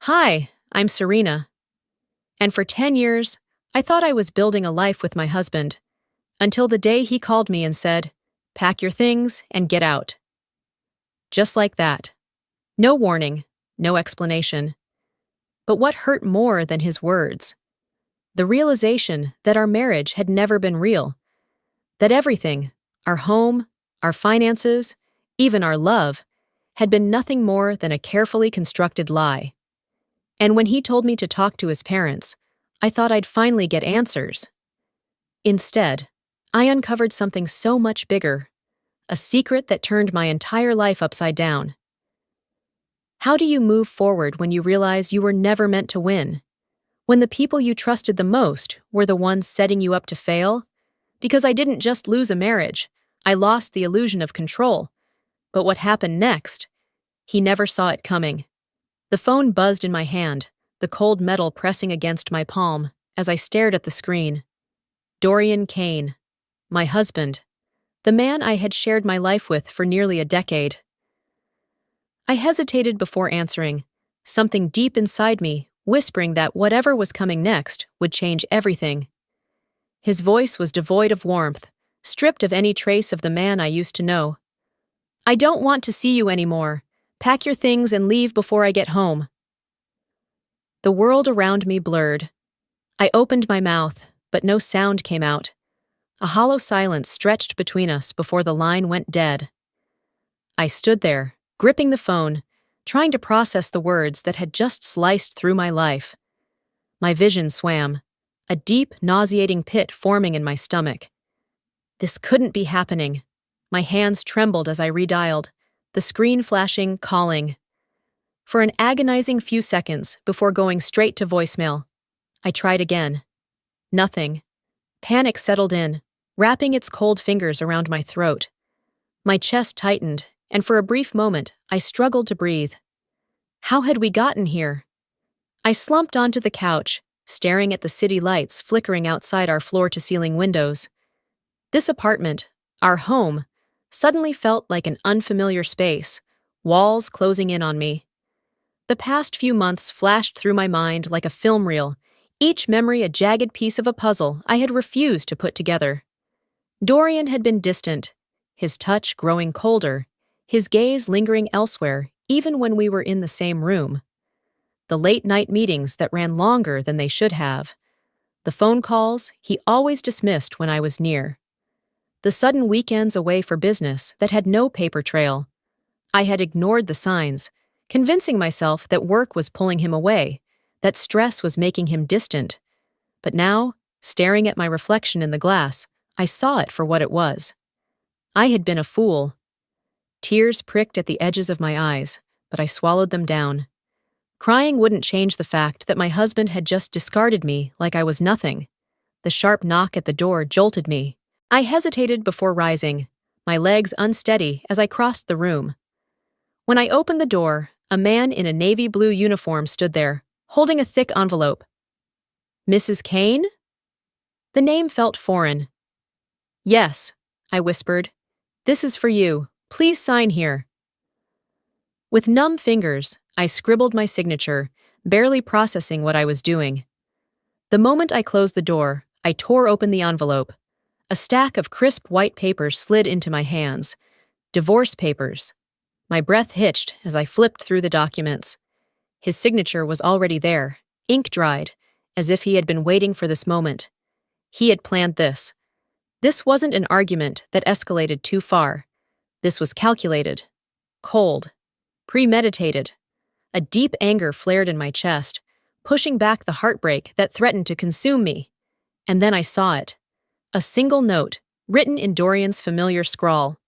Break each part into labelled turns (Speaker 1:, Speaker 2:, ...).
Speaker 1: Hi, I'm Serena. And for 10 years, I thought I was building a life with my husband, until the day he called me and said, "Pack your things and get out." Just like that. No warning, no explanation. But what hurt more than his words? The realization that our marriage had never been real. That everything, our home, our finances, even our love, had been nothing more than a carefully constructed lie. And when he told me to talk to his parents, I thought I'd finally get answers. Instead, I uncovered something so much bigger, a secret that turned my entire life upside down. How do you move forward when you realize you were never meant to win? When the people you trusted the most were the ones setting you up to fail? Because I didn't just lose a marriage, I lost the illusion of control. But what happened next? He never saw it coming. The phone buzzed in my hand, the cold metal pressing against my palm as I stared at the screen. Dorian Kane, my husband, the man I had shared my life with for nearly a decade. I hesitated before answering, something deep inside me whispering that whatever was coming next would change everything. His voice was devoid of warmth, stripped of any trace of the man I used to know. "I don't want to see you anymore. Pack your things and leave before I get home." The world around me blurred. I opened my mouth, but no sound came out. A hollow silence stretched between us before the line went dead. I stood there, gripping the phone, trying to process the words that had just sliced through my life. My vision swam, a deep, nauseating pit forming in my stomach. This couldn't be happening. My hands trembled as I redialed, the screen flashing, calling. For an agonizing few seconds before going straight to voicemail, I tried again. Nothing. Panic settled in, wrapping its cold fingers around my throat. My chest tightened, and for a brief moment, I struggled to breathe. How had we gotten here? I slumped onto the couch, staring at the city lights flickering outside our floor-to-ceiling windows. This apartment, our home, suddenly felt like an unfamiliar space, walls closing in on me. The past few months flashed through my mind like a film reel, each memory a jagged piece of a puzzle I had refused to put together. Dorian had been distant, his touch growing colder, his gaze lingering elsewhere even when we were in the same room. The late-night meetings that ran longer than they should have. The phone calls he always dismissed when I was near. The sudden weekends away for business that had no paper trail. I had ignored the signs, convincing myself that work was pulling him away, that stress was making him distant. But now, staring at my reflection in the glass, I saw it for what it was. I had been a fool. Tears pricked at the edges of my eyes, but I swallowed them down. Crying wouldn't change the fact that my husband had just discarded me like I was nothing. The sharp knock at the door jolted me. I hesitated before rising, my legs unsteady as I crossed the room. When I opened the door, a man in a navy blue uniform stood there, holding a thick envelope. "Mrs. Kane?" The name felt foreign. "Yes," I whispered. "This is for you. Please sign here." With numb fingers, I scribbled my signature, barely processing what I was doing. The moment I closed the door, I tore open the envelope. A stack of crisp white papers slid into my hands. Divorce papers. My breath hitched as I flipped through the documents. His signature was already there, ink-dried, as if he had been waiting for this moment. He had planned this. This wasn't an argument that escalated too far. This was calculated, cold, premeditated. A deep anger flared in my chest, pushing back the heartbreak that threatened to consume me. And then I saw it. A single note, written in Dorian's familiar scrawl.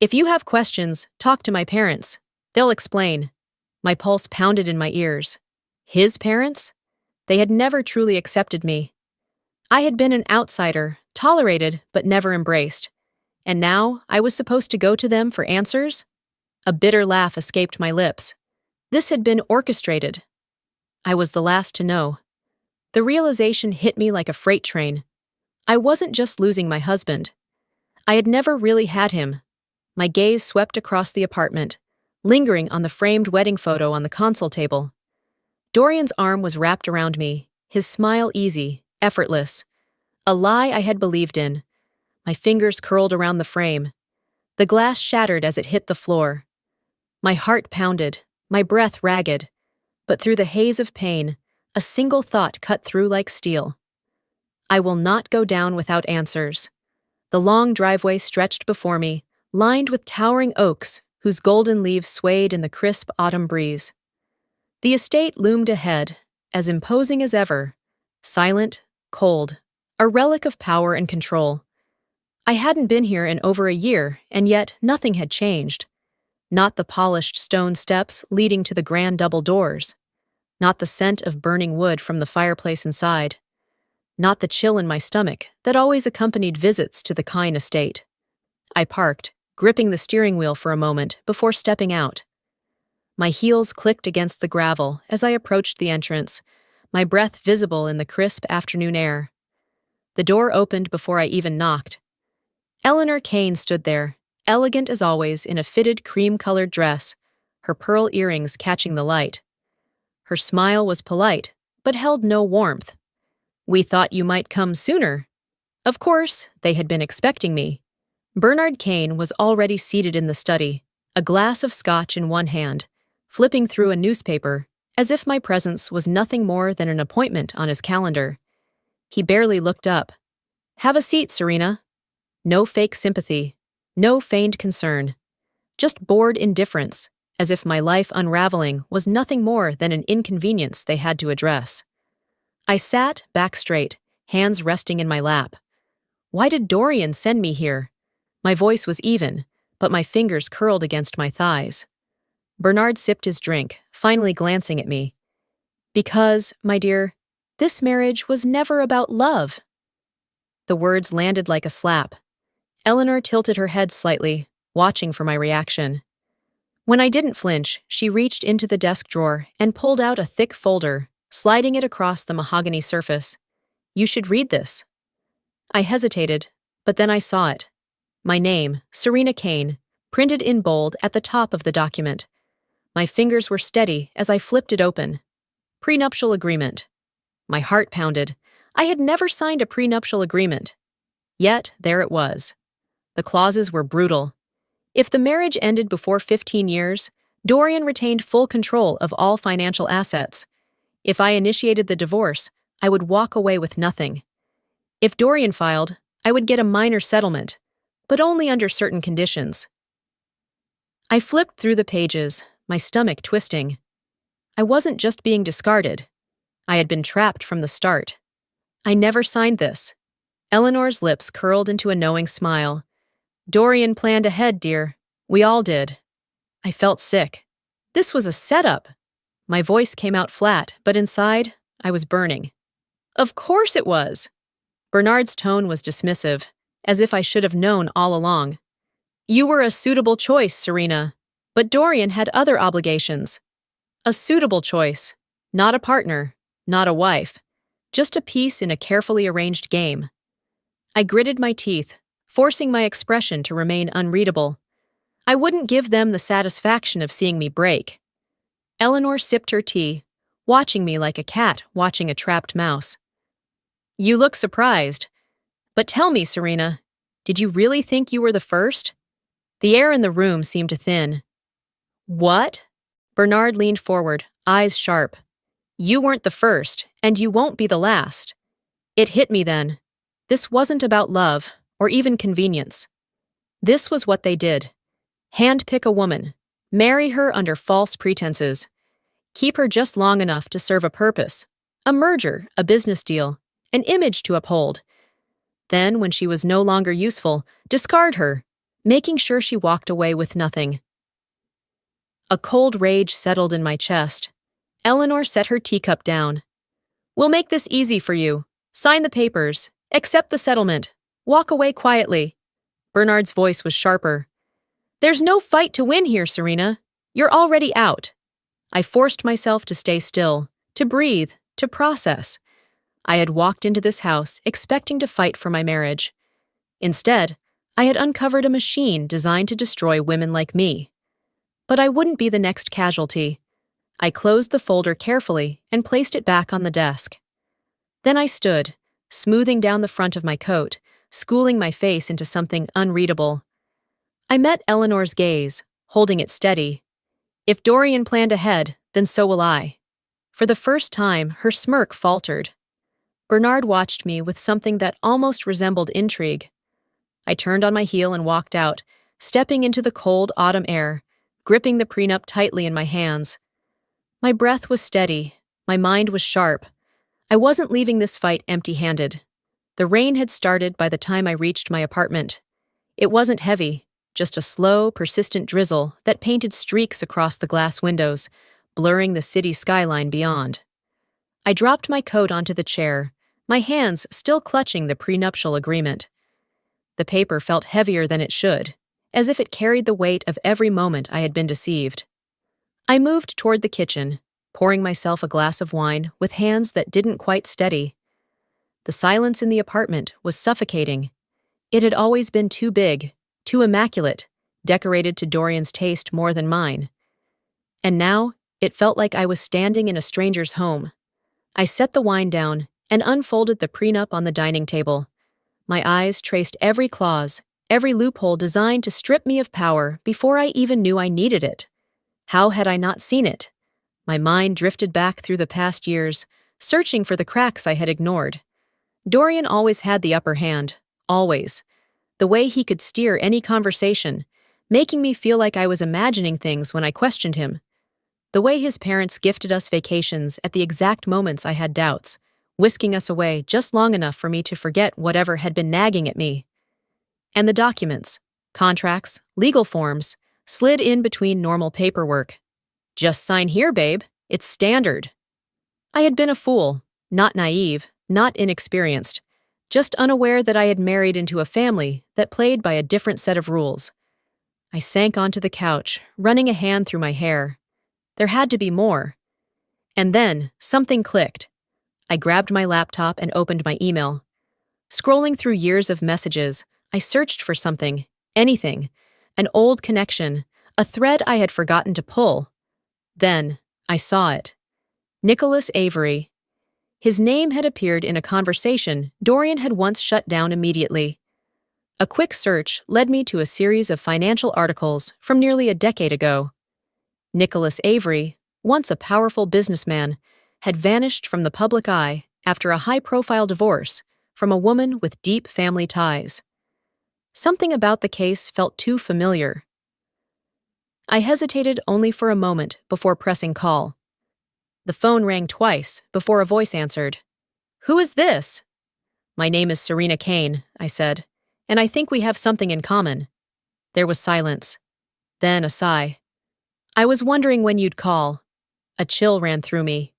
Speaker 1: "If you have questions, talk to my parents. They'll explain." My pulse pounded in my ears. His parents? They had never truly accepted me. I had been an outsider, tolerated but never embraced. And now I was supposed to go to them for answers? A bitter laugh escaped my lips. This had been orchestrated. I was the last to know. The realization hit me like a freight train. I wasn't just losing my husband. I had never really had him. My gaze swept across the apartment, lingering on the framed wedding photo on the console table. Dorian's arm was wrapped around me, his smile easy, effortless. A lie I had believed in. My fingers curled around the frame. The glass shattered as it hit the floor. My heart pounded, my breath ragged. But through the haze of pain, a single thought cut through like steel. I will not go down without answers. The long driveway stretched before me, lined with towering oaks whose golden leaves swayed in the crisp autumn breeze. The estate loomed ahead, as imposing as ever, silent, cold, a relic of power and control. I hadn't been here in over a year, and yet nothing had changed. Not the polished stone steps leading to the grand double doors. Not the scent of burning wood from the fireplace inside. Not the chill in my stomach that always accompanied visits to the Kine estate. I parked, gripping the steering wheel for a moment before stepping out. My heels clicked against the gravel as I approached the entrance, my breath visible in the crisp afternoon air. The door opened before I even knocked. Eleanor Kane stood there, elegant as always in a fitted cream-colored dress, her pearl earrings catching the light. Her smile was polite, but held no warmth. "We thought you might come sooner." Of course, they had been expecting me. Bernard Kane was already seated in the study, a glass of scotch in one hand, flipping through a newspaper, as if my presence was nothing more than an appointment on his calendar. He barely looked up. "Have a seat, Serena." No fake sympathy, no feigned concern. Just bored indifference, as if my life unraveling was nothing more than an inconvenience they had to address. I sat, back straight, hands resting in my lap. Why did Dorian send me here? My voice was even, but my fingers curled against my thighs. Bernard sipped his drink, finally glancing at me. "Because, my dear, this marriage was never about love." The words landed like a slap. Eleanor tilted her head slightly, watching for my reaction. When I didn't flinch, she reached into the desk drawer and pulled out a thick folder, sliding it across the mahogany surface. "You should read this." I hesitated, but then I saw it. My name, Serena Kane, printed in bold at the top of the document. My fingers were steady as I flipped it open. Prenuptial agreement. My heart pounded. I had never signed a prenuptial agreement. Yet, there it was. The clauses were brutal. If the marriage ended before 15 years, Dorian retained full control of all financial assets. If I initiated the divorce, I would walk away with nothing. If Dorian filed, I would get a minor settlement, but only under certain conditions. I flipped through the pages, my stomach twisting. I wasn't just being discarded. I had been trapped from the start. I never signed this. Eleanor's lips curled into a knowing smile. "Dorian planned ahead, dear. We all did." I felt sick. This was a setup. My voice came out flat, but inside, I was burning. "Of course it was." Bernard's tone was dismissive, as if I should have known all along. "You were a suitable choice, Serena, but Dorian had other obligations." A suitable choice, not a partner, not a wife, just a piece in a carefully arranged game. I gritted my teeth, forcing my expression to remain unreadable. I wouldn't give them the satisfaction of seeing me break. Eleanor sipped her tea, watching me like a cat watching a trapped mouse. "You look surprised. But tell me, Serena, did you really think you were the first?" The air in the room seemed to thin. "What?" Bernard leaned forward, eyes sharp. "You weren't the first, and you won't be the last." It hit me then. This wasn't about love, or even convenience. This was what they did. Handpick a woman, marry her under false pretenses, keep her just long enough to serve a purpose, a merger, a business deal, an image to uphold. Then, when she was no longer useful, discard her, making sure she walked away with nothing. A cold rage settled in my chest. Eleanor set her teacup down. "We'll make this easy for you. Sign the papers. Accept the settlement. Walk away quietly." Bernard's voice was sharper. "There's no fight to win here, Serena. You're already out." I forced myself to stay still, to breathe, to process. I had walked into this house expecting to fight for my marriage. Instead, I had uncovered a machine designed to destroy women like me. But I wouldn't be the next casualty. I closed the folder carefully and placed it back on the desk. Then I stood, smoothing down the front of my coat, schooling my face into something unreadable. I met Eleanor's gaze, holding it steady. If Dorian planned ahead, then so will I. For the first time, her smirk faltered. Bernard watched me with something that almost resembled intrigue. I turned on my heel and walked out, stepping into the cold autumn air, gripping the prenup tightly in my hands. My breath was steady, my mind was sharp. I wasn't leaving this fight empty-handed. The rain had started by the time I reached my apartment. It wasn't heavy, just a slow, persistent drizzle that painted streaks across the glass windows, blurring the city skyline beyond. I dropped my coat onto the chair, my hands still clutching the prenuptial agreement. The paper felt heavier than it should, as if it carried the weight of every moment I had been deceived. I moved toward the kitchen, pouring myself a glass of wine with hands that didn't quite steady. The silence in the apartment was suffocating. It had always been too big, too immaculate, decorated to Dorian's taste more than mine. And now, it felt like I was standing in a stranger's home. I set the wine down and unfolded the prenup on the dining table. My eyes traced every clause, every loophole designed to strip me of power before I even knew I needed it. How had I not seen it? My mind drifted back through the past years, searching for the cracks I had ignored. Dorian always had the upper hand, always. The way he could steer any conversation, making me feel like I was imagining things when I questioned him. The way his parents gifted us vacations at the exact moments I had doubts, whisking us away just long enough for me to forget whatever had been nagging at me. And the documents, contracts, legal forms, slid in between normal paperwork. Just sign here, babe. It's standard. I had been a fool, not naive, not inexperienced, just unaware that I had married into a family that played by a different set of rules. I sank onto the couch, running a hand through my hair. There had to be more. And then, something clicked. I grabbed my laptop and opened my email. Scrolling through years of messages, I searched for something, anything, an old connection, a thread I had forgotten to pull. Then, I saw it. Nicholas Avery. His name had appeared in a conversation Dorian had once shut down immediately. A quick search led me to a series of financial articles from nearly a decade ago. Nicholas Avery, once a powerful businessman, had vanished from the public eye after a high-profile divorce from a woman with deep family ties. Something about the case felt too familiar. I hesitated only for a moment before pressing call. The phone rang twice before a voice answered. "Who is this?" "My name is Serena Kane," I said, "and I think we have something in common." There was silence. Then a sigh. "I was wondering when you'd call." A chill ran through me.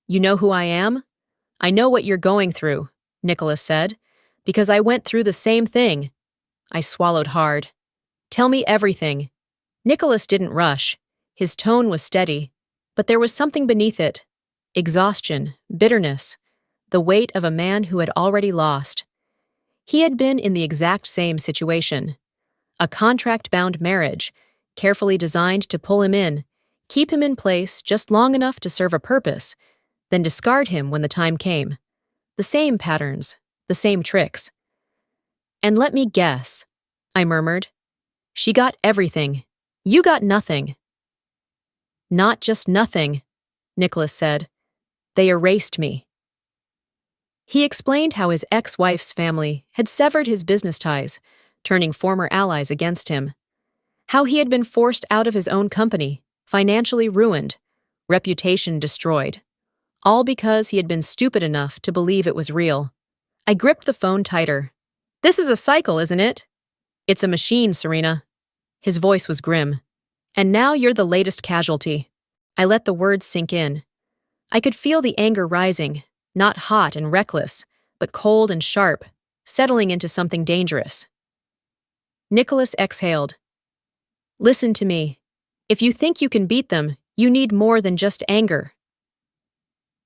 Speaker 1: "You know who I am?" "I know what you're going through," Nicholas said, "because I went through the same thing." I swallowed hard. "Tell me everything." Nicholas didn't rush. His tone was steady, but there was something beneath it. Exhaustion, bitterness, the weight of a man who had already lost. He had been in the exact same situation. A contract-bound marriage, carefully designed to pull him in, keep him in place just long enough to serve a purpose, then discard him when the time came. The same patterns, the same tricks. "And let me guess," I murmured. "She got everything. You got nothing." "Not just nothing," Nicholas said. "They erased me." He explained how his ex-wife's family had severed his business ties, turning former allies against him. How he had been forced out of his own company, financially ruined, reputation destroyed. All because he had been stupid enough to believe it was real. I gripped the phone tighter. "This is a cycle, isn't it?" "It's a machine, Serena." His voice was grim. "And now you're the latest casualty." I let the words sink in. I could feel the anger rising, not hot and reckless, but cold and sharp, settling into something dangerous. Nicholas exhaled. "Listen to me. If you think you can beat them, you need more than just anger."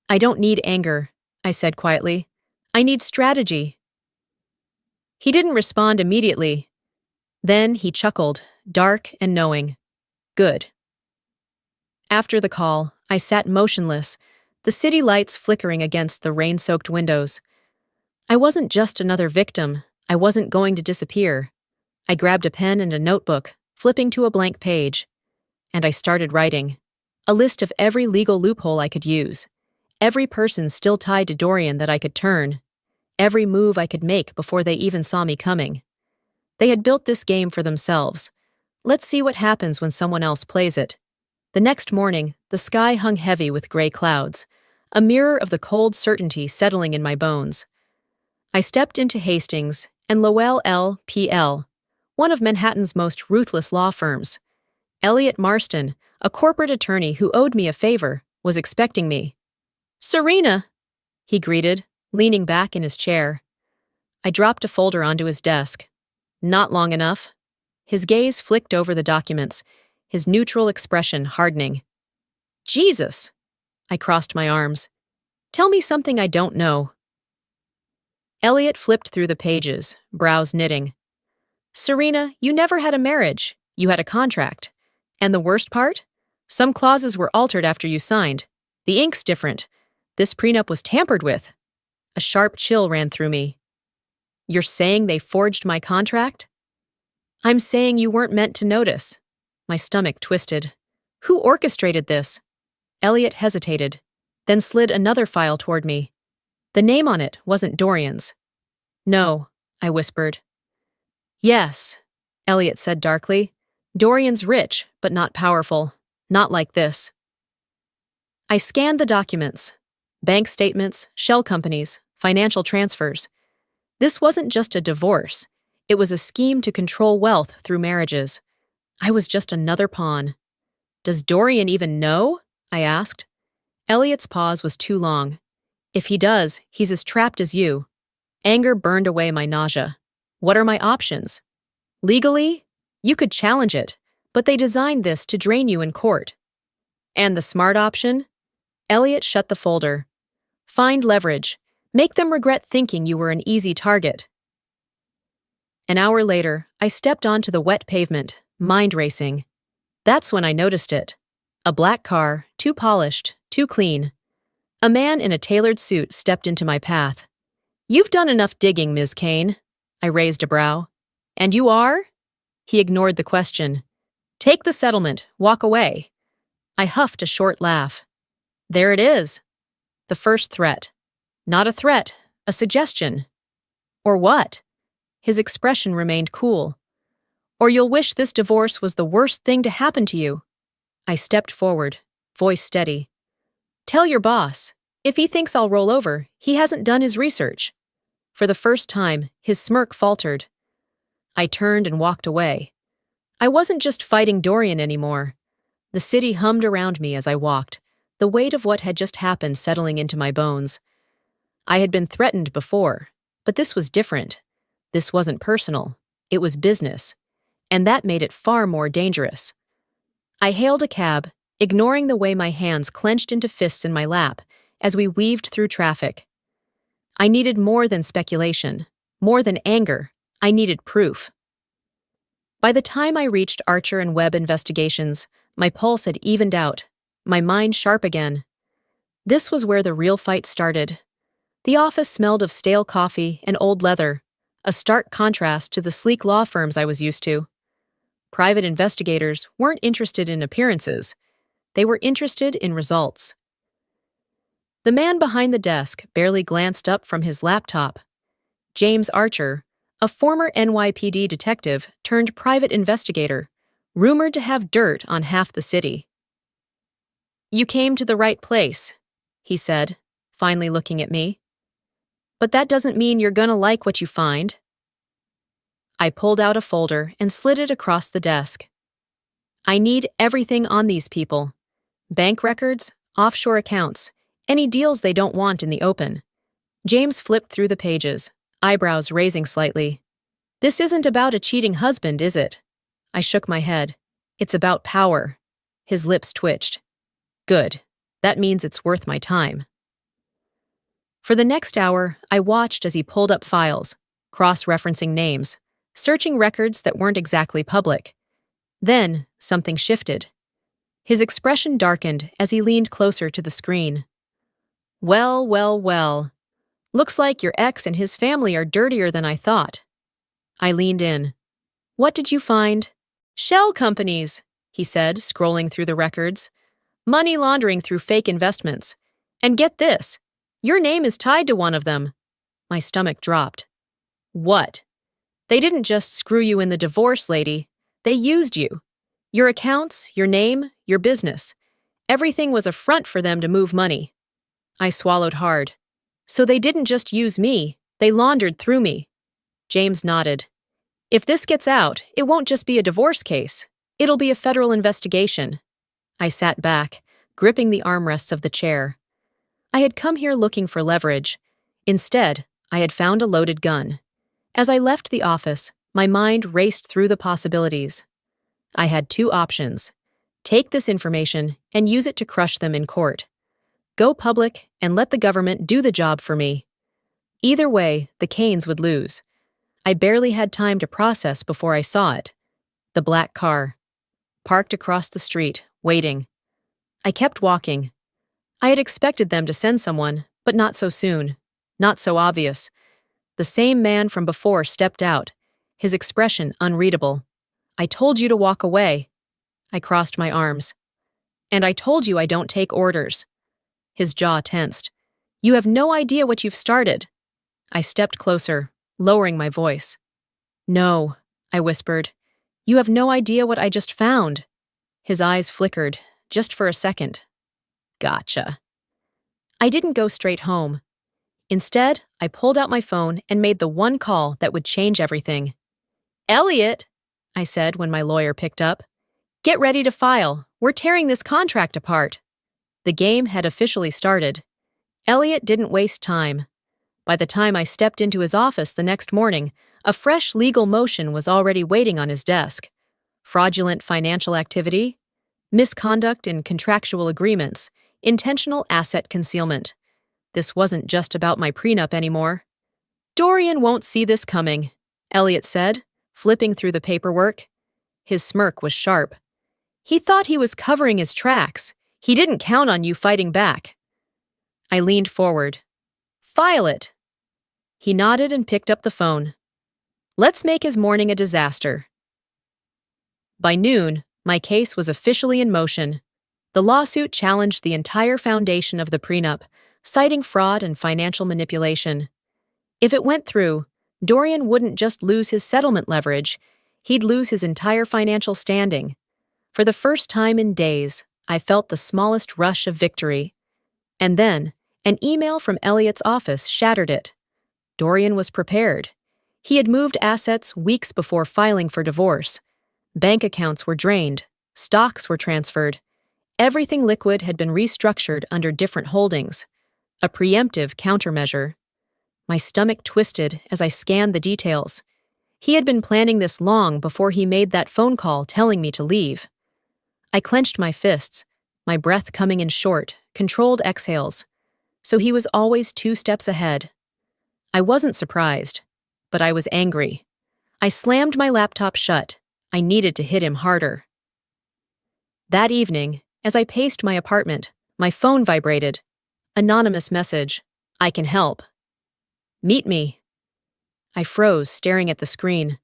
Speaker 1: "I don't need anger," I said quietly. "I need strategy." He didn't respond immediately. Then he chuckled, dark and knowing. "Good." After the call, I sat motionless, the city lights flickering against the rain-soaked windows. I wasn't just another victim. I wasn't going to disappear. I grabbed a pen and a notebook, flipping to a blank page. And I started writing. A list of every legal loophole I could use. Every person still tied to Dorian that I could turn. Every move I could make before they even saw me coming. They had built this game for themselves. Let's see what happens when someone else plays it. The next morning, the sky hung heavy with gray clouds, a mirror of the cold certainty settling in my bones. I stepped into Hastings and Lowell L.P.L., one of Manhattan's most ruthless law firms. Elliot Marston, a corporate attorney who owed me a favor, was expecting me. "Serena," he greeted, leaning back in his chair. I dropped a folder onto his desk. Not long enough. His gaze flicked over the documents, his neutral expression hardening. "Jesus!" I crossed my arms. "Tell me something I don't know." Elliot flipped through the pages, brows knitting. "Serena, you never had a marriage. You had a contract. And the worst part? Some clauses were altered after you signed. The ink's different. This prenup was tampered with." A sharp chill ran through me. "You're saying they forged my contract?" "I'm saying you weren't meant to notice." My stomach twisted. "Who orchestrated this?" Elliot hesitated, then slid another file toward me. The name on it wasn't Dorian's. "No," I whispered. "Yes," Elliot said darkly. "Dorian's rich, but not powerful. Not like this." I scanned the documents. Bank statements, shell companies, financial transfers. This wasn't just a divorce. It was a scheme to control wealth through marriages. I was just another pawn. "Does Dorian even know?" I asked. Elliot's pause was too long. "If he does, he's as trapped as you." Anger burned away my nausea. "What are my options?" "Legally? You could challenge it, but they designed this to drain you in court." "And the smart option?" Elliot shut the folder. "Find leverage. Make them regret thinking you were an easy target." An hour later, I stepped onto the wet pavement, mind racing. That's when I noticed it. A black car, too polished, too clean. A man in a tailored suit stepped into my path. "You've done enough digging, Ms. Kane." I raised a brow. "And you are?" He ignored the question. "Take the settlement, walk away." I huffed a short laugh. There it is. The first threat. Not a threat, a suggestion. "Or what?" His expression remained cool. "Or you'll wish this divorce was the worst thing to happen to you." I stepped forward, voice steady. "Tell your boss. If he thinks I'll roll over, he hasn't done his research." For the first time, his smirk faltered. I turned and walked away. I wasn't just fighting Dorian anymore. The city hummed around me as I walked, the weight of what had just happened settling into my bones. I had been threatened before, but this was different. This wasn't personal. It was business. And that made it far more dangerous. I hailed a cab, ignoring the way my hands clenched into fists in my lap as we weaved through traffic. I needed more than speculation, more than anger. I needed proof. By the time I reached Archer and Webb Investigations, my pulse had evened out, my mind sharp again. This was where the real fight started. The office smelled of stale coffee and old leather, a stark contrast to the sleek law firms I was used to. Private investigators weren't interested in appearances. They were interested in results. The man behind the desk barely glanced up from his laptop. James Archer, a former NYPD detective turned private investigator, rumored to have dirt on half the city. "You came to the right place," he said, finally looking at me. "But that doesn't mean you're gonna like what you find." I pulled out a folder and slid it across the desk. "I need everything on these people. Bank records, offshore accounts, any deals they don't want in the open." James flipped through the pages, eyebrows raising slightly. "This isn't about a cheating husband, is it?" I shook my head. "It's about power." His lips twitched. "Good. That means it's worth my time." For the next hour, I watched as he pulled up files, cross-referencing names, searching records that weren't exactly public. Then, something shifted. His expression darkened as he leaned closer to the screen. Well, well, well. Looks like your ex and his family are dirtier than I thought. I leaned in. What did you find? Shell companies, he said, scrolling through the records. Money laundering through fake investments. And get this, your name is tied to one of them. My stomach dropped. What? They didn't just screw you in the divorce, lady. They used you. Your accounts, your name, your business. Everything was a front for them to move money. I swallowed hard. So they didn't just use me, they laundered through me. James nodded. If this gets out, it won't just be a divorce case. It'll be a federal investigation. I sat back, gripping the armrests of the chair. I had come here looking for leverage. Instead, I had found a loaded gun. As I left the office, my mind raced through the possibilities. I had two options. Take this information and use it to crush them in court. Go public and let the government do the job for me. Either way, the Canes would lose. I barely had time to process before I saw it. The black car. Parked across the street, waiting. I kept walking. I had expected them to send someone, but not so soon. Not so obvious. The same man from before stepped out, his expression unreadable. I told you to walk away. I crossed my arms. And I told you I don't take orders. His jaw tensed. You have no idea what you've started. I stepped closer, lowering my voice. No, I whispered. You have no idea what I just found. His eyes flickered, just for a second. Gotcha. I didn't go straight home. Instead, I pulled out my phone and made the one call that would change everything. Elliot, I said when my lawyer picked up. Get ready to file. We're tearing this contract apart. The game had officially started. Elliot didn't waste time. By the time I stepped into his office the next morning, a fresh legal motion was already waiting on his desk. Fraudulent financial activity, misconduct in contractual agreements, intentional asset concealment. This wasn't just about my prenup anymore. Dorian won't see this coming, Elliot said, flipping through the paperwork. His smirk was sharp. He thought he was covering his tracks. He didn't count on you fighting back. I leaned forward. File it. He nodded and picked up the phone. Let's make his morning a disaster. By noon, my case was officially in motion. The lawsuit challenged the entire foundation of the prenup, citing fraud and financial manipulation. If it went through, Dorian wouldn't just lose his settlement leverage, he'd lose his entire financial standing. For the first time in days, I felt the smallest rush of victory. And then, an email from Elliot's office shattered it. Dorian was prepared. He had moved assets weeks before filing for divorce. Bank accounts were drained. Stocks were transferred. Everything liquid had been restructured under different holdings. A preemptive countermeasure. My stomach twisted as I scanned the details. He had been planning this long before he made that phone call telling me to leave. I clenched my fists, my breath coming in short, controlled exhales. So he was always 2 steps ahead. I wasn't surprised, but I was angry. I slammed my laptop shut. I needed to hit him harder. That evening, as I paced my apartment, my phone vibrated. Anonymous message. I can help. Meet me. I froze, staring at the screen.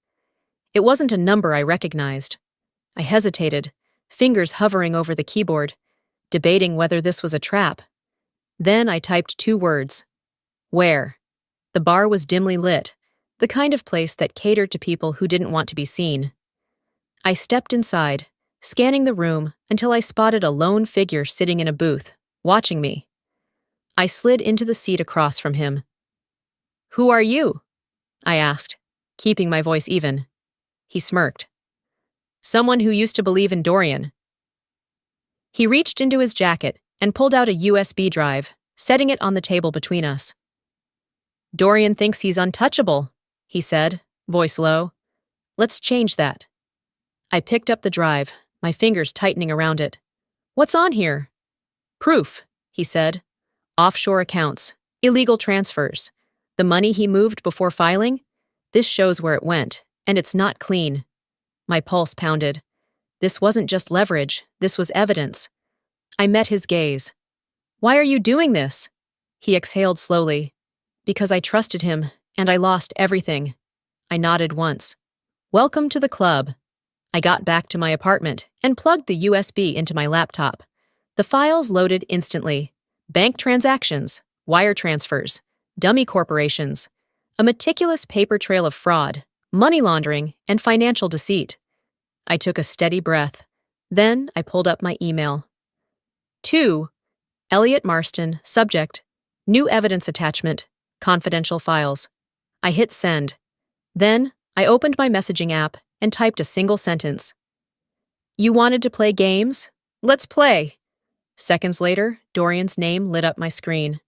Speaker 1: It wasn't a number I recognized. I hesitated, fingers hovering over the keyboard, debating whether this was a trap. Then I typed 2 words. Where? The bar was dimly lit, the kind of place that catered to people who didn't want to be seen. I stepped inside, scanning the room until I spotted a lone figure sitting in a booth, watching me. I slid into the seat across from him. Who are you? I asked, keeping my voice even. He smirked. Someone who used to believe in Dorian. He reached into his jacket and pulled out a USB drive, setting it on the table between us. Dorian thinks he's untouchable, he said, voice low. Let's change that. I picked up the drive, my fingers tightening around it. What's on here? Proof, he said. Offshore accounts, illegal transfers. The money he moved before filing? This shows where it went, and it's not clean. My pulse pounded. This wasn't just leverage, this was evidence. I met his gaze. "Why are you doing this?" He exhaled slowly. "Because I trusted him, and I lost everything." I nodded once. "Welcome to the club." I got back to my apartment and plugged the USB into my laptop. The files loaded instantly. Bank transactions, wire transfers, dummy corporations, a meticulous paper trail of fraud, money laundering, and financial deceit. I took a steady breath. Then I pulled up my email. To Elliot Marston, subject, new evidence attachment, confidential files. I hit send. Then I opened my messaging app and typed a single sentence. "You wanted to play games? Let's play." Seconds later, Dorian's name lit up my screen.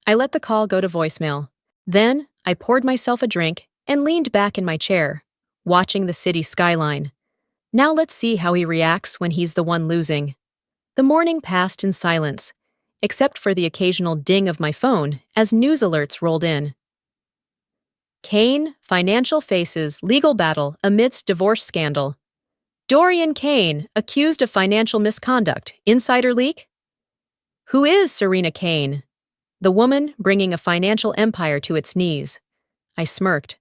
Speaker 1: I let the call go to voicemail. Then I poured myself a drink and leaned back in my chair, watching the city skyline. Now let's see how he reacts when he's the one losing. The morning passed in silence, except for the occasional ding of my phone as news alerts rolled in. Kane, financial faces legal battle amidst divorce scandal. Dorian Kane, accused of financial misconduct, insider leak? Who is Serena Kane? The woman bringing a financial empire to its knees. I smirked.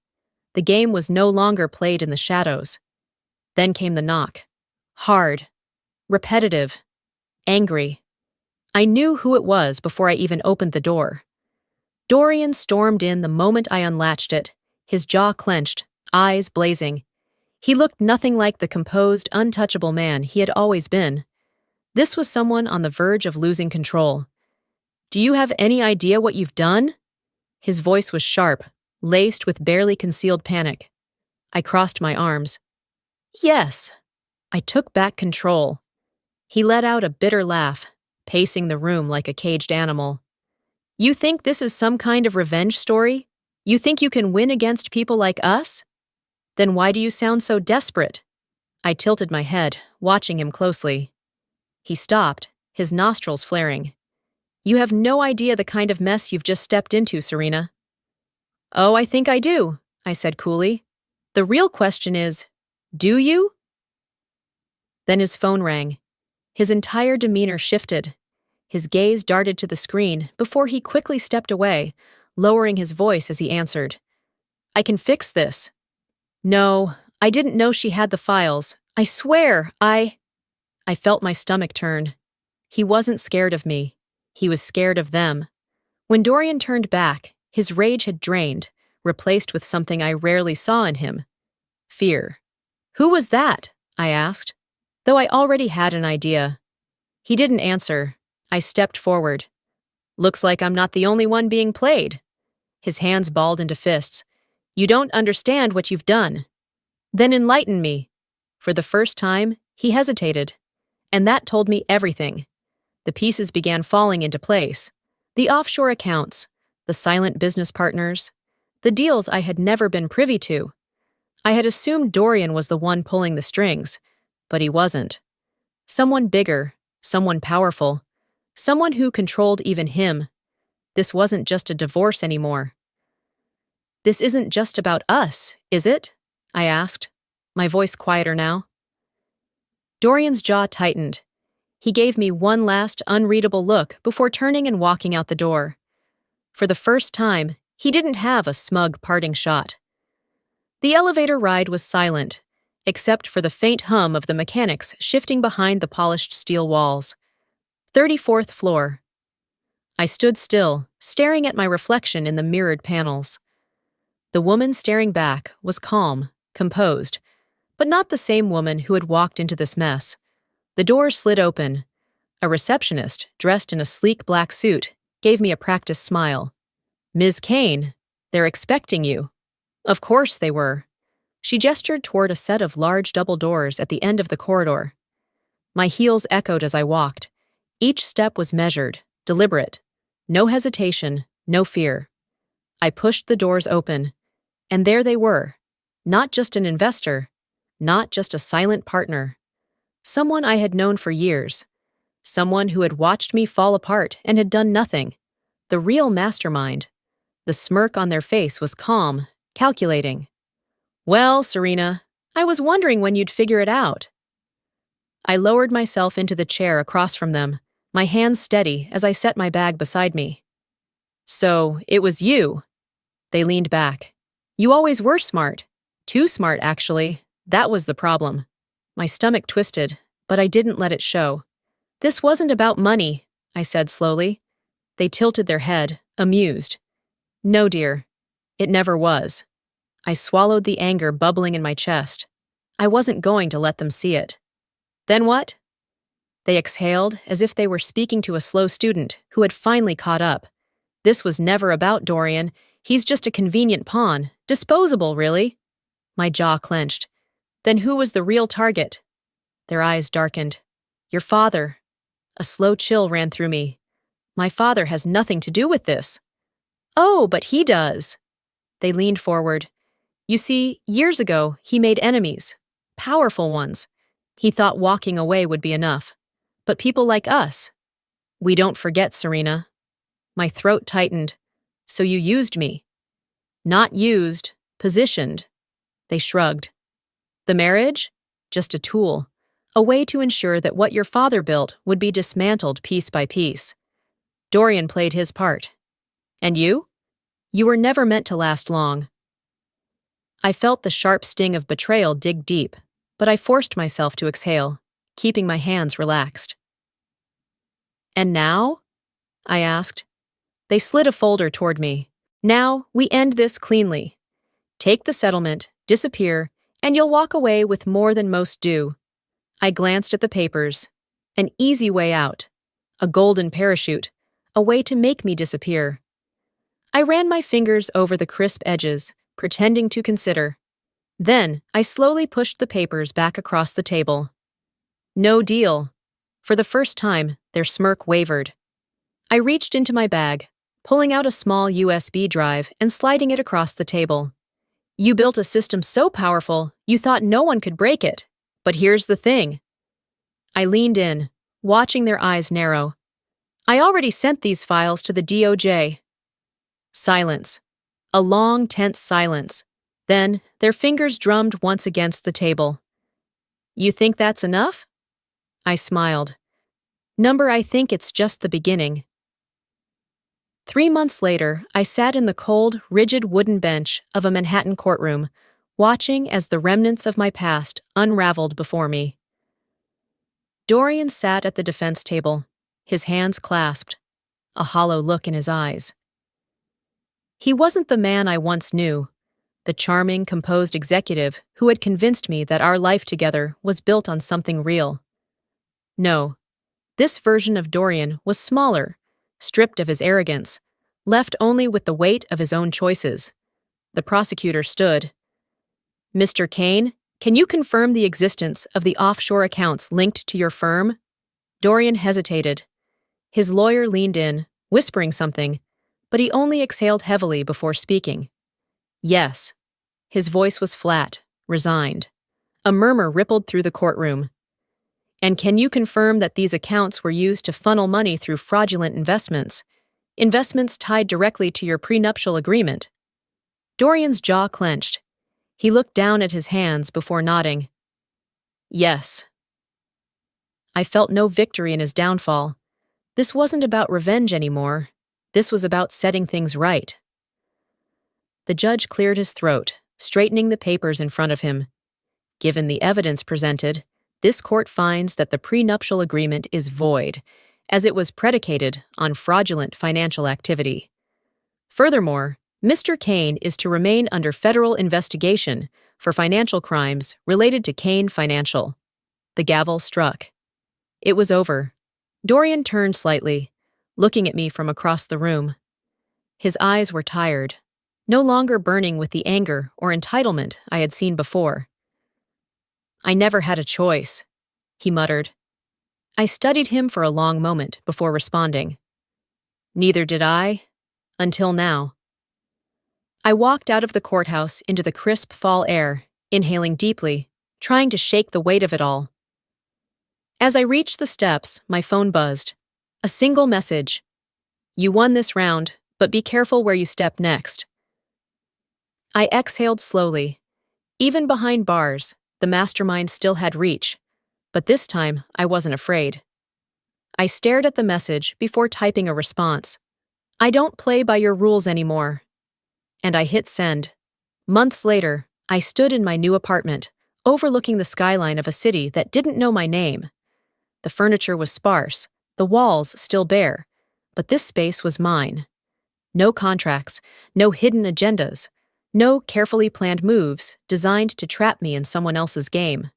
Speaker 1: The game was no longer played in the shadows. Then came the knock. Hard. Repetitive. Angry. I knew who it was before I even opened the door. Dorian stormed in the moment I unlatched it, his jaw clenched, eyes blazing. He looked nothing like the composed, untouchable man he had always been. This was someone on the verge of losing control. "Do you have any idea what you've done?" His voice was sharp, laced with barely concealed panic. I crossed my arms. "Yes." I took back control. He let out a bitter laugh, pacing the room like a caged animal. "You think this is some kind of revenge story? You think you can win against people like us? Then why do you sound so desperate?" I tilted my head, watching him closely. He stopped, his nostrils flaring. "You have no idea the kind of mess you've just stepped into, Serena." "Oh, I think I do," I said coolly. "The real question is, do you?" Then his phone rang. His entire demeanor shifted. His gaze darted to the screen before he quickly stepped away, lowering his voice as he answered. "I can fix this." "No, I didn't know she had the files. I swear, I felt my stomach turn. He wasn't scared of me. He was scared of them. When Dorian turned back, his rage had drained, replaced with something I rarely saw in him. Fear. "Who was that?" I asked, though I already had an idea. He didn't answer. I stepped forward. "Looks like I'm not the only one being played." His hands balled into fists. "You don't understand what you've done." "Then enlighten me." For the first time, he hesitated. And that told me everything. The pieces began falling into place. The offshore accounts, the silent business partners, the deals I had never been privy to. I had assumed Dorian was the one pulling the strings, but he wasn't. Someone bigger, someone powerful, someone who controlled even him. This wasn't just a divorce anymore. "This isn't just about us, is it?" I asked, my voice quieter now. Dorian's jaw tightened. He gave me one last unreadable look before turning and walking out the door. For the first time, he didn't have a smug parting shot. The elevator ride was silent, except for the faint hum of the mechanics shifting behind the polished steel walls. 34th floor. I stood still, staring at my reflection in the mirrored panels. The woman staring back was calm, composed, but not the same woman who had walked into this mess. The door slid open. A receptionist, dressed in a sleek black suit, gave me a practiced smile. "Ms. Kane, they're expecting you." Of course they were. She gestured toward a set of large double doors at the end of the corridor. My heels echoed as I walked. Each step was measured, deliberate. No hesitation, no fear. I pushed the doors open, and there they were. Not just an investor, not just a silent partner. Someone I had known for years. Someone who had watched me fall apart and had done nothing. The real mastermind. The smirk on their face was calm, calculating. "Well, Serena, I was wondering when you'd figure it out." I lowered myself into the chair across from them, my hands steady as I set my bag beside me. So, it was you. They leaned back. You always were smart. Too smart, actually. That was the problem. My stomach twisted, but I didn't let it show. This wasn't about money, I said slowly. They tilted their head, amused. No, dear. It never was. I swallowed the anger bubbling in my chest. I wasn't going to let them see it. Then what? They exhaled as if they were speaking to a slow student who had finally caught up. This was never about Dorian. He's just a convenient pawn. Disposable, really. My jaw clenched. Then who was the real target? Their eyes darkened. Your father. A slow chill ran through me. My father has nothing to do with this. Oh, but he does. They leaned forward. You see, years ago, he made enemies. Powerful ones. He thought walking away would be enough. But people like us. We don't forget, Serena. My throat tightened. So you used me. Not used, positioned. They shrugged. The marriage? Just a tool. A way to ensure that what your father built would be dismantled piece by piece. Dorian played his part. And you? You were never meant to last long. I felt the sharp sting of betrayal dig deep, but I forced myself to exhale, keeping my hands relaxed. And now? I asked. They slid a folder toward me. Now, we end this cleanly. Take the settlement, disappear, and you'll walk away with more than most do. I glanced at the papers. An easy way out. A golden parachute. A way to make me disappear. I ran my fingers over the crisp edges, pretending to consider. Then, I slowly pushed the papers back across the table. No deal. For the first time, their smirk wavered. I reached into my bag, pulling out a small USB drive and sliding it across the table. You built a system so powerful, you thought no one could break it. But here's the thing. I leaned in, watching their eyes narrow. I already sent these files to the DOJ. Silence. A long, tense silence. Then, their fingers drummed once against the table. You think that's enough? I smiled. Number, I think it's just the beginning. 3 months later, I sat in the cold, rigid wooden bench of a Manhattan courtroom, watching as the remnants of my past unraveled before me. Dorian sat at the defense table, his hands clasped, a hollow look in his eyes. He wasn't the man I once knew, the charming, composed executive who had convinced me that our life together was built on something real. No, this version of Dorian was smaller, stripped of his arrogance, left only with the weight of his own choices. The prosecutor stood. Mr. Kane, can you confirm the existence of the offshore accounts linked to your firm? Dorian hesitated. His lawyer leaned in, whispering something, but he only exhaled heavily before speaking. Yes. His voice was flat, resigned. A murmur rippled through the courtroom. And can you confirm that these accounts were used to funnel money through fraudulent investments? Investments tied directly to your prenuptial agreement? Dorian's jaw clenched. He looked down at his hands before nodding. Yes. I felt no victory in his downfall. This wasn't about revenge anymore. This was about setting things right. The judge cleared his throat, straightening the papers in front of him. Given the evidence presented, this court finds that the prenuptial agreement is void, as it was predicated on fraudulent financial activity. Furthermore, Mr. Kane is to remain under federal investigation for financial crimes related to Kane Financial. The gavel struck. It was over. Dorian turned slightly, looking at me from across the room. His eyes were tired, no longer burning with the anger or entitlement I had seen before. I never had a choice, he muttered. I studied him for a long moment before responding. Neither did I, until now. I walked out of the courthouse into the crisp fall air, inhaling deeply, trying to shake the weight of it all. As I reached the steps, my phone buzzed. A single message. You won this round, but be careful where you step next. I exhaled slowly. Even behind bars, the mastermind still had reach, But this time, I wasn't afraid. I stared at the message before typing a response. I don't play by your rules anymore. And I hit send. Months later, I stood in my new apartment, overlooking the skyline of a city that didn't know my name. The furniture was sparse, the walls still bare, but this space was mine. No contracts, no hidden agendas, no carefully planned moves designed to trap me in someone else's game.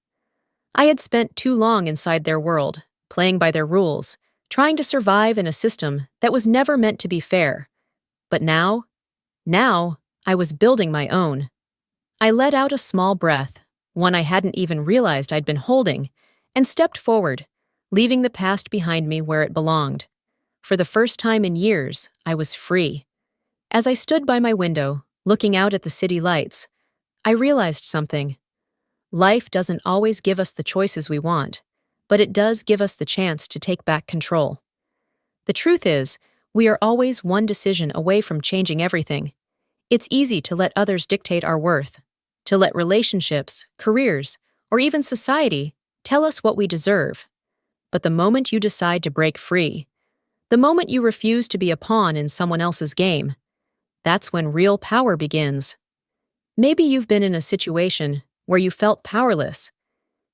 Speaker 1: I had spent too long inside their world, playing by their rules, trying to survive in a system that was never meant to be fair. But now, I was building my own. I let out a small breath, one I hadn't even realized I'd been holding, and stepped forward, leaving the past behind me where it belonged. For the first time in years, I was free. As I stood by my window, looking out at the city lights, I realized something. Life doesn't always give us the choices we want, but it does give us the chance to take back control. The truth is, we are always one decision away from changing everything. It's easy to let others dictate our worth, to let relationships, careers, or even society tell us what we deserve. But the moment you decide to break free, the moment you refuse to be a pawn in someone else's game, that's when real power begins. Maybe you've been in a situation where you felt powerless.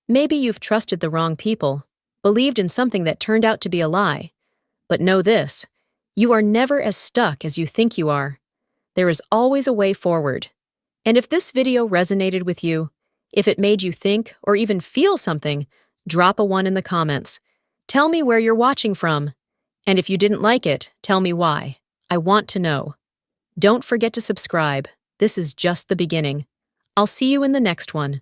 Speaker 1: Maybe you've trusted the wrong people, believed in something that turned out to be a lie. But know this, you are never as stuck as you think you are. There is always a way forward. And if this video resonated with you, if it made you think or even feel something, drop a 1 in the comments. Tell me where you're watching from. And if you didn't like it, tell me why. I want to know. Don't forget to subscribe. This is just the beginning. I'll see you in the next one.